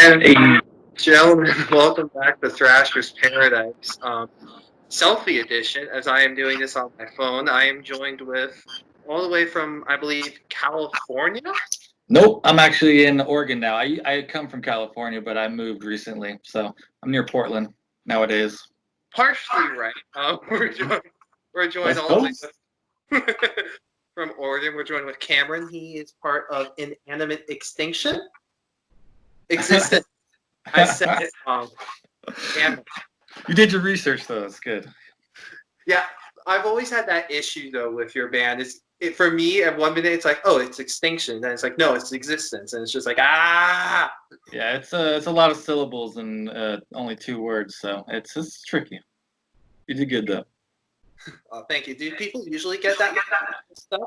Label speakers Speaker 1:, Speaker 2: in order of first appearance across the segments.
Speaker 1: and gentlemen, welcome back to Thrashers Paradise, selfie edition. As I am doing this on my phone, I am joined with all the way from, I believe, California.
Speaker 2: Nope, I'm actually in Oregon now. I come from California, but I moved recently, so I'm near Portland nowadays.
Speaker 1: Partially right. We're joined
Speaker 2: West
Speaker 1: all the way
Speaker 2: Coast?
Speaker 1: from Oregon. We're joined with Cameron. He is part of Inanimate Extinction. Existence. I said it wrong. Cameron.
Speaker 2: You did your research, though. It's good.
Speaker 1: Yeah, I've always had that issue though with your band. For me at 1 minute it's like, oh, it's Extinction, then it's like, no, it's Existence, and it's just like, ah.
Speaker 2: Yeah, it's a lot of syllables and only 2 words, so it's tricky. You did good though.
Speaker 1: Thank you. Do people usually get that stuff?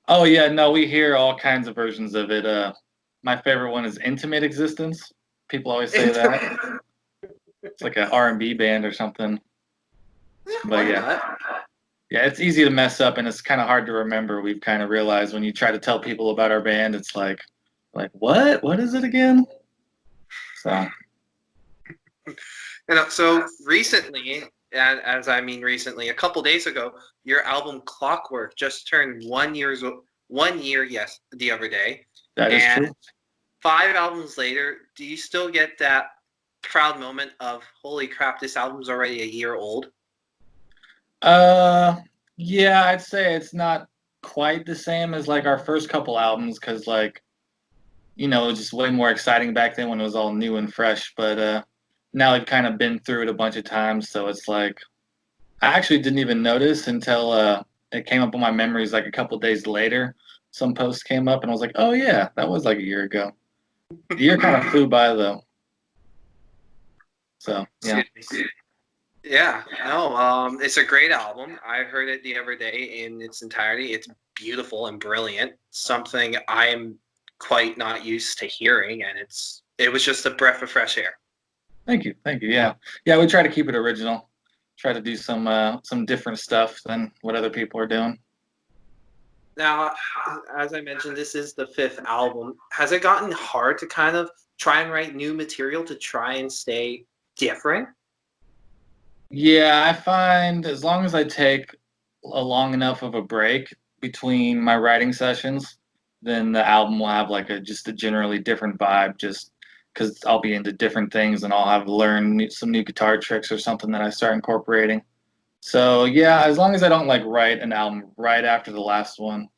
Speaker 2: Oh yeah, no, we hear all kinds of versions of it. My favorite one is Intimate Existence. People always say that. It's like an R&B band or something. But yeah, it's easy to mess up and it's kind of hard to remember. We've kind of realized when you try to tell people about our band, it's like what? What is it again? So.
Speaker 1: So recently, and as I mean recently, a couple days ago, your album Clockwork just turned 1 year. Yes, the other day.
Speaker 2: That is true.
Speaker 1: 5 albums later, do you still get that proud moment of, holy crap, this album's already a year old?
Speaker 2: Yeah, I'd say it's not quite the same as like our first couple albums because like, it was just way more exciting back then when it was all new and fresh. But now we've kind of been through it a bunch of times, so it's like I actually didn't even notice until it came up on my memories like a couple days later. Some post came up and I was like, oh yeah, that was like a year ago. The year kind of flew by though. So yeah.
Speaker 1: Yeah, no, it's a great album. I heard it the other day in its entirety. It's beautiful and brilliant. Something I am quite not used to hearing, and it was just a breath of fresh air.
Speaker 2: Thank you. Yeah, we try to keep it original. Try to do some different stuff than what other people are doing.
Speaker 1: Now, as I mentioned, this is the 5th album. Has it gotten hard to kind of try and write new material to try and stay different?
Speaker 2: Yeah, I find as long as I take a long enough of a break between my writing sessions, then the album will have like just a generally different vibe. Just because I'll be into different things and I'll have learned some new guitar tricks or something that I start incorporating. So yeah, as long as I don't like write an album right after the last one,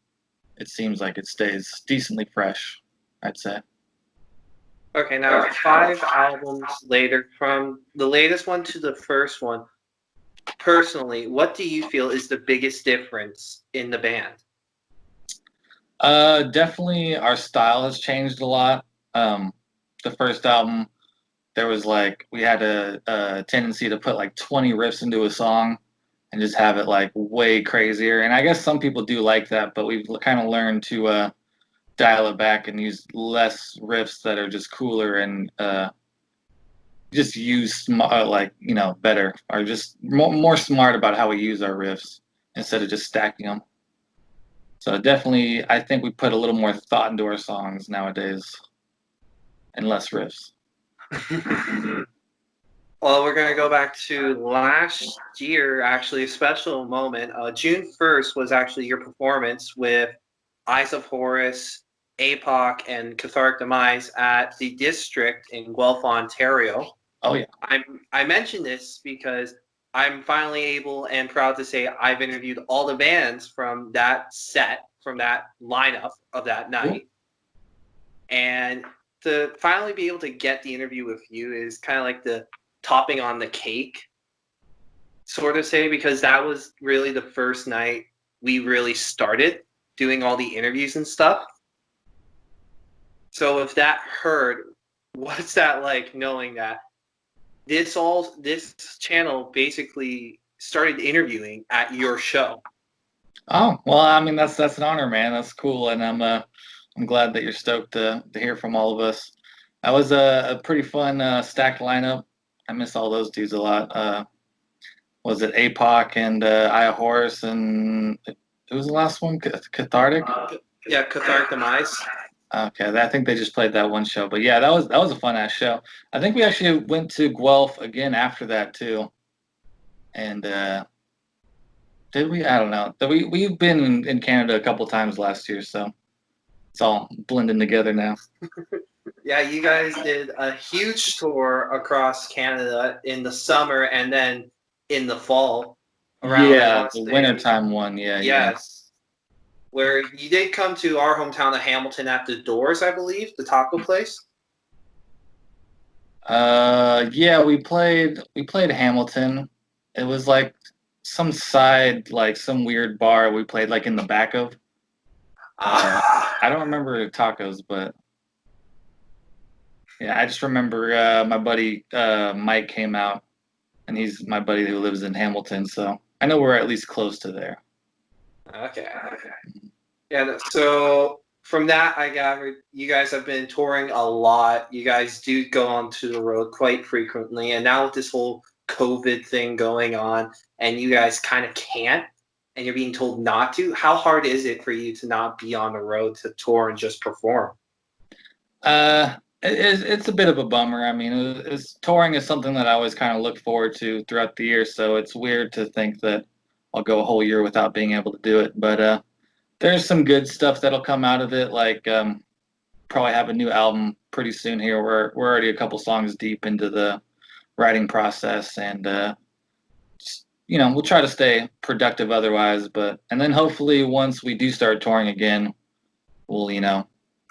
Speaker 2: it seems like it stays decently fresh, I'd say.
Speaker 1: Okay, now 5 albums later, from the latest one to the first one, personally, what do you feel is the biggest difference in the band?
Speaker 2: Definitely our style has changed a lot. The first album, there was like, we had a tendency to put like 20 riffs into a song and just have it like way crazier. And I guess some people do like that, but we've kind of learned to dial it back and use less riffs that are just cooler and just use better, or just more smart about how we use our riffs instead of just stacking them. So definitely, I think we put a little more thought into our songs nowadays and less riffs.
Speaker 1: Well, we're going to go back to last year, actually, a special moment. June 1st was actually your performance with Eyes of Horus, APOC, and Cathartic Demise at the District in Guelph, Ontario.
Speaker 2: Oh, yeah.
Speaker 1: I mentioned this because I'm finally able and proud to say I've interviewed all the bands from that set, from that lineup of that night. And to finally be able to get the interview with you is kind of like the topping on the cake, sort of say, because that was really the first night we really started doing all the interviews and stuff. So if that hurt, what's that like, knowing that this channel basically started interviewing at your show?
Speaker 2: Oh, well, I mean, that's an honor, man. That's cool, and I'm glad that you're stoked to hear from all of us. That was a pretty fun stacked lineup. I miss all those dudes a lot. Was it APOC and Aya Horus, and who was the last one? Cathartic?
Speaker 1: Yeah, Cathartic Demise.
Speaker 2: Okay, I think they just played that one show, but yeah, that was a fun ass show. I think we actually went to Guelph again after that too, and did we? I don't know. We've been in Canada a couple times last year, so it's all blending together now.
Speaker 1: Yeah, you guys did a huge tour across Canada in the summer and then in the fall around, I
Speaker 2: Yeah,
Speaker 1: want to
Speaker 2: the
Speaker 1: say,
Speaker 2: wintertime one. Yeah, yeah.
Speaker 1: yes, where you did come to our hometown of Hamilton at the Doors, I believe, the taco place.
Speaker 2: Yeah, we played Hamilton. It was like some side, like some weird bar we played like in the back of. I don't remember tacos, but yeah, I just remember my buddy Mike came out, and he's my buddy who lives in Hamilton, so I know we're at least close to there.
Speaker 1: Okay, okay. Yeah, so from that, I gathered you guys have been touring a lot. You guys do go onto the road quite frequently, and now with this whole COVID thing going on, and you guys kind of can't, and you're being told not to, how hard is it for you to not be on the road to tour and just perform?
Speaker 2: It's a bit of a bummer. I mean, touring is something that I always kind of look forward to throughout the year, so it's weird to think that I'll go a whole year without being able to do it. But there's some good stuff that'll come out of it. Like probably have a new album pretty soon here. We're already a couple songs deep into the writing process, and just, we'll try to stay productive otherwise. But and then hopefully once we do start touring again, we'll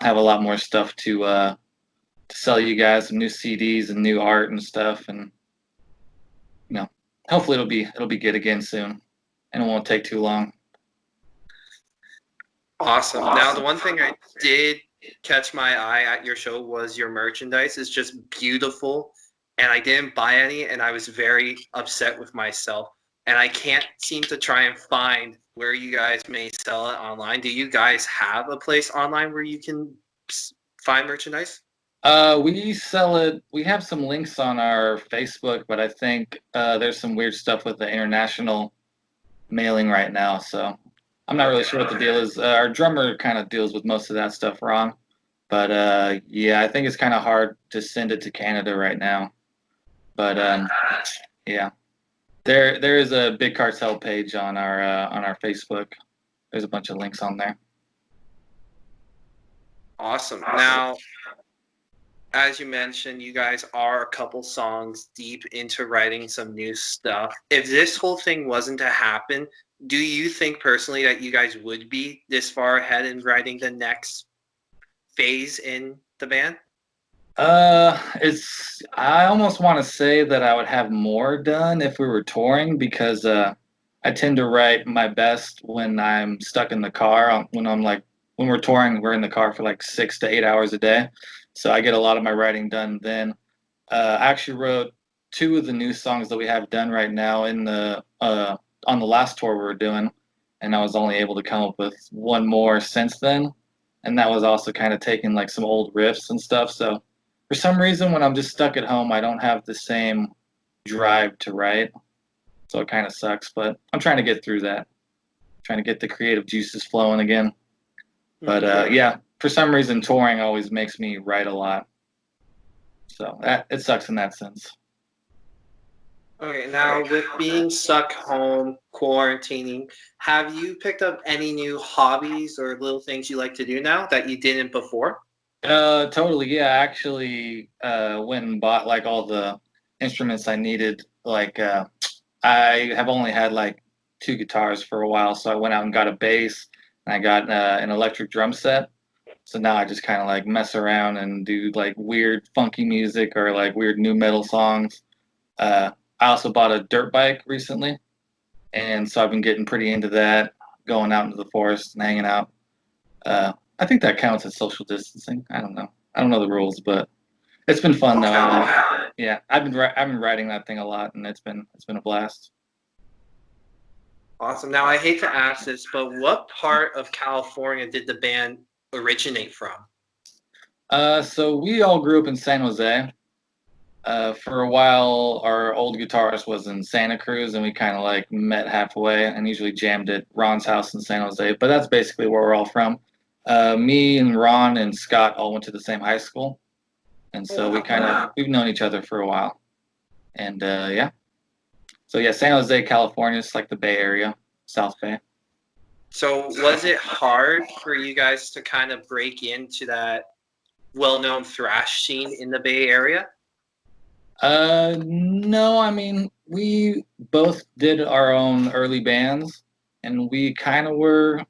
Speaker 2: have a lot more stuff to sell you guys, some new CDs and new art and stuff, and you know hopefully it'll be good again soon, and it won't take too long.
Speaker 1: Awesome. Now, the one thing I did catch my eye at your show was your merchandise is just beautiful, and I didn't buy any, and I was very upset with myself. And I can't seem to try and find where you guys may sell it online. Do you guys have a place online where you can find merchandise?
Speaker 2: We sell it. We have some links on our Facebook, but I think there's some weird stuff with the international mailing right now, so I'm not really sure what the deal is. Our drummer kind of deals with most of that stuff wrong, but yeah, I think it's kind of hard to send it to Canada right now. But yeah, there is a Big Cartel page on our Facebook. There's a bunch of links on there.
Speaker 1: Awesome. Now, as you mentioned, you guys are a couple songs deep into writing some new stuff. If this whole thing wasn't to happen, do you think personally that you guys would be this far ahead in writing the next phase in the band?
Speaker 2: I almost want to say that I would have more done if we were touring because I tend to write my best when I'm stuck in the car. When we're touring, we're in the car for like 6 to 8 hours a day, so I get a lot of my writing done then. I actually wrote two of the new songs that we have done right now in the on the last tour we were doing, and I was only able to come up with one more since then, and that was also kind of taking like some old riffs and stuff. So for some reason, when I'm just stuck at home, I don't have the same drive to write, so it kind of sucks. But I'm trying to get through that, trying to get the creative juices flowing again. But yeah, for some reason, touring always makes me write a lot, so it sucks in that sense.
Speaker 1: Okay, now with being stuck home, quarantining, have you picked up any new hobbies or little things you like to do now that you didn't before?
Speaker 2: Totally. Yeah, I actually went and bought like all the instruments I needed. Like I have only had like two guitars for a while, so I went out and got a bass and I got an electric drum set. So now I just kind of like mess around and do like weird funky music or like weird new metal songs. I also bought a dirt bike recently, and so I've been getting pretty into that, going out into the forest and hanging out. I think that counts as social distancing. I don't know. I don't know the rules, but it's been fun though. Yeah, I've been riding that thing a lot, and it's been a blast.
Speaker 1: Awesome. Now, I hate to ask this, but what part of California did the band originate from?
Speaker 2: So we all grew up in San Jose. For a while, our old guitarist was in Santa Cruz, and we kind of like met halfway, and usually jammed at Ron's house in San Jose. But that's basically where we're all from. Me and Ron and Scott all went to the same high school, and so we've known each other for a while. And yeah, so yeah, San Jose, California is like the Bay Area, South Bay.
Speaker 1: So was it hard for you guys to kind of break into that well-known thrash scene in the Bay Area?
Speaker 2: No, I mean, we both did our own early bands, and we kind of were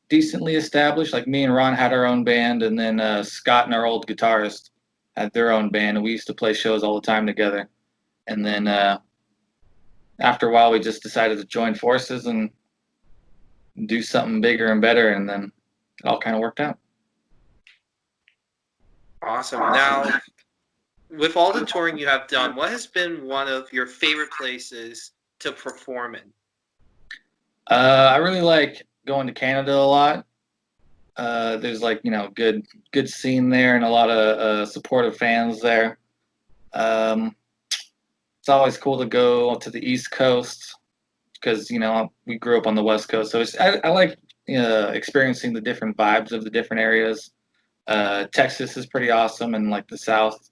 Speaker 2: decently established. Like me and Ron had our own band, and then Scott and our old guitarist had their own band, and we used to play shows all the time together. And then after a while, we just decided to join forces and do something bigger and better, and then it all kind of worked out.
Speaker 1: Awesome. Now, with all the touring you have done, what has been one of your favorite places to perform in?
Speaker 2: I really like going to Canada a lot. There's like, good scene there and a lot of supportive fans there. It's always cool to go to the East Coast because, we grew up on the West Coast. So I like experiencing the different vibes of the different areas. Texas is pretty awesome, and like the South,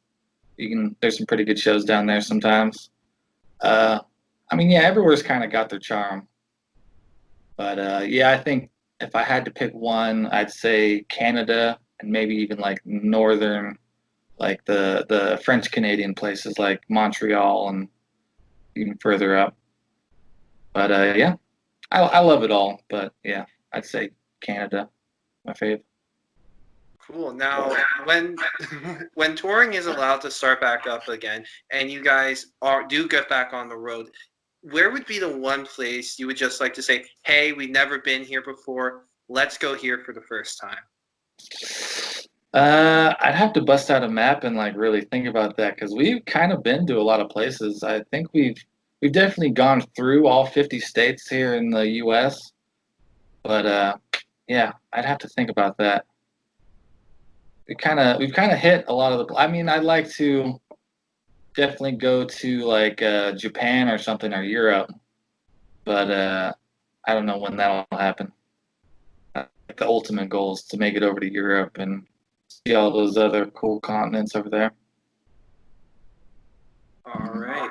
Speaker 2: there's some pretty good shows down there sometimes. I mean, yeah, everywhere's kind of got their charm. But yeah, I think if I had to pick one, I'd say Canada and maybe even like northern, like the French Canadian places like Montreal and even further up. But yeah, I love it all. But yeah, I'd say Canada, my fave.
Speaker 1: Cool. Now, when when touring is allowed to start back up again, and you guys do get back on the road, where would be the one place you would just like to say, "Hey, we've never been here before. Let's go here for the first time"?
Speaker 2: I'd have to bust out a map and like really think about that because we've kind of been to a lot of places. I think we've definitely gone through all 50 states here in the U.S. But yeah, I'd have to think about that. We've kind of hit a lot of the. I mean, I'd like to definitely go to like Japan or something or Europe, but I don't know when that'll happen. The ultimate goal is to make it over to Europe and see all those other cool continents over there.
Speaker 1: All right.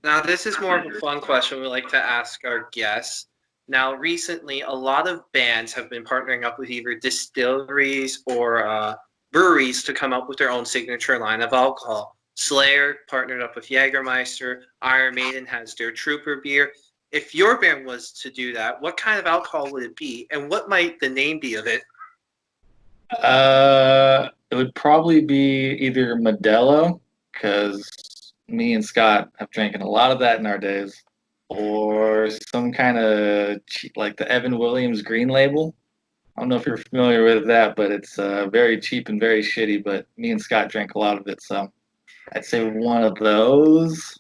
Speaker 1: Now, this is more of a fun question we like to ask our guests. Now, recently, a lot of bands have been partnering up with either distilleries or breweries to come up with their own signature line of alcohol. Slayer partnered up with Jägermeister. Iron Maiden has their Trooper beer. If your band was to do that, what kind of alcohol would it be, and what might the name be of it?
Speaker 2: It would probably be either Modelo, because me and Scott have drinking a lot of that in our days, or some kind of like the Evan Williams Green Label. I don't know if you're familiar with that, but it's very cheap and very shitty. But me and Scott drank a lot of it, so I'd say one of those.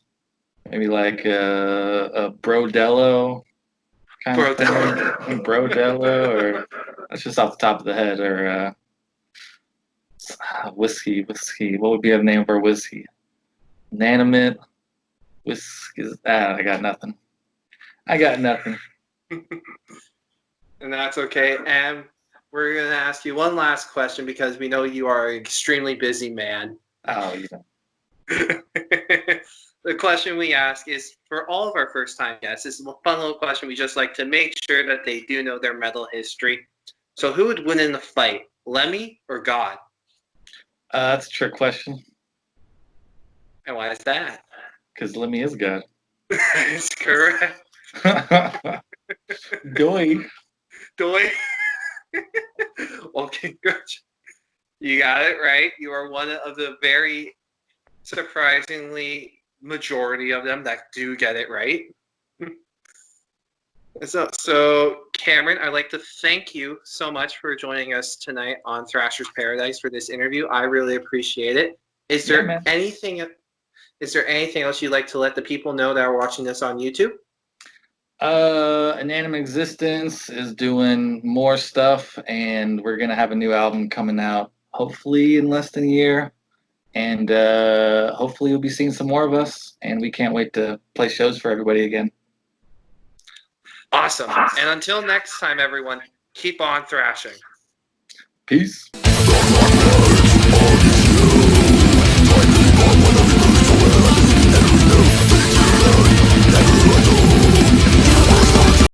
Speaker 2: Maybe like a Brodello kind of thing. Brodello, or that's just off the top of the head, or whiskey. What would be the name of our whiskey? Inanimate whiskey. I got nothing.
Speaker 1: And that's okay. And we're going to ask you one last question because we know you are an extremely busy man.
Speaker 2: Oh, you know.
Speaker 1: The question we ask is for all of our first-time guests. This is a fun little question. We just like to make sure that they do know their metal history. So who would win in the fight, Lemmy or God?
Speaker 2: That's a trick question.
Speaker 1: And why is that?
Speaker 2: Because Lemmy is God.
Speaker 1: It's correct.
Speaker 2: Doy.
Speaker 1: Well, congrats. You got it right. You are one of the very surprisingly majority of them that do get it right. So Cameron, I'd like to thank you so much for joining us tonight on Thrashers Paradise for this interview. I really appreciate it. Is there anything else you'd like to let the people know that are watching this on YouTube?
Speaker 2: Inanimate Existence is doing more stuff, and we're gonna have a new album coming out hopefully in less than a year. And hopefully you'll be seeing some more of us, and we can't wait to play shows for everybody again.
Speaker 1: Awesome. And until next time, everyone, keep on thrashing.
Speaker 2: Peace.
Speaker 3: Dark light,